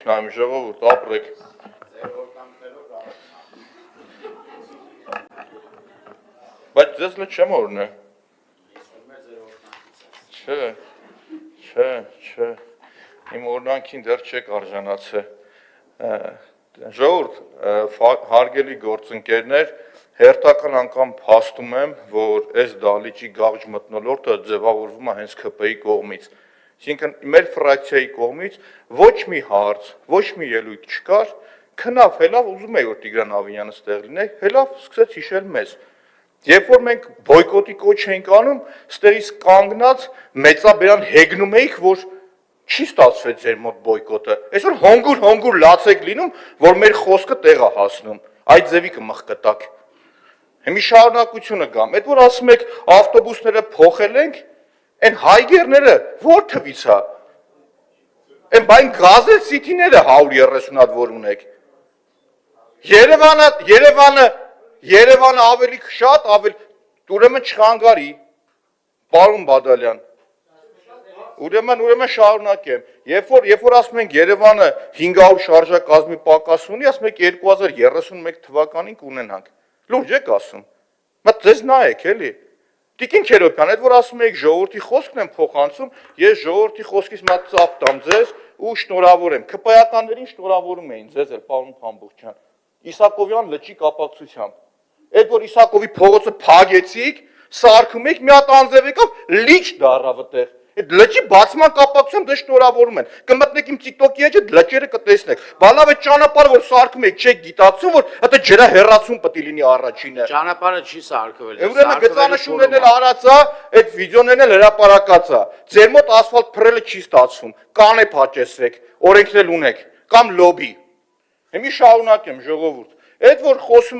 Նայում ժողովուրդ ապրեք։ Բայց ձեզ լը չեմ օրն է։ Չէ, իմ օրնանքին դեռ չեք արժանացել։ Ժողովուրդ, հարգելի գործընկերներ, հերթական անգամ փաստում եմ, որ այս դահլիճի գաղջ մթնոլորտը ձևավորվում է հենց ՔՊ-ի կողմից։ Այսինքն մեր ֆրակցիայի կողմից ոչ մի հարց, ոչ մի ելույթ չկար, քնավ հելավ ուզում էի որ Տիգրան Ավինյանը ստեղ լիներ, հելավ սկսեց հիշել մեզ։ Երբ որ մենք բոյկոտի կոչ էինք անում, ստեղից կանգնած մեծաբերան հեգնում էիք, որ չի ստացվել ձեր մոտ բոյկոտը։ Այսօր հոնգուր լաց եք լինում, որ մեր խոսքը տեղ է հասնում։ Այդ ձևի կմխկտակ։ Հիմի շարունակությունը գամ։ Այդ որ ասում եք ավտոբուսները փոխել ենք, այն հայգերները ո՞ր թվից է։ Այն բայն գազել սիթիները 130 հատ որ ունեք։ Երևանը ավելի շատ, ուրեմն չխանգարի, պարոն Բադալյան, ուրեմն շարունակեմ, երբ որ ասում ենք Երևանը 500 շարժակազմի պակաս ունի, ասում եք 2031 թվականին կունենանք, լուրջ եք ասում, մատ ձեզ նայեք էլի, Տիկին Քերոբյան, այդ որ ասում եք ժողովրդի խոսքն եմ փոխանցում, ես ժողովրդի խոսքից մատ ծափ տամ ձեզ ու շնորհավորեմ, ԿՊ-ականներին շնորհավորում էին ձեզ էլ պարոն Փամբուխյան, Իսակովյան լճի կապակցությամբ, այդ որ Իսակովի փողոցը փագեցիք, սարքում եք, մի հատ անձև եկավ, լիճ դառավ այդտեղ, այդ լճի բացման կապակցությամբ դե շնորհավորում են, կմտնեք իմ TikTok-ի էջը, լճերը կտեսնեք, բալավ այդ ճանապարհը որ սարքում եք, չեք գիտակցում, որ դա ջրահեռացում պետք է լինի առաջինը։ Ճանապարհը չի սարքվել։ Ուրեմն գծանշումներն էլ արած է, այդ վիդեոներն էլ հրապարակած է։ Ձեր մոտ ասֆալտ փռելը չի ստացվում, կանե փաճեցրեք, օրենքն էլ ունեք, կամ լոբի։ Հիմի շարունակեմ ժողովուրդ։ Այդ որ խոսում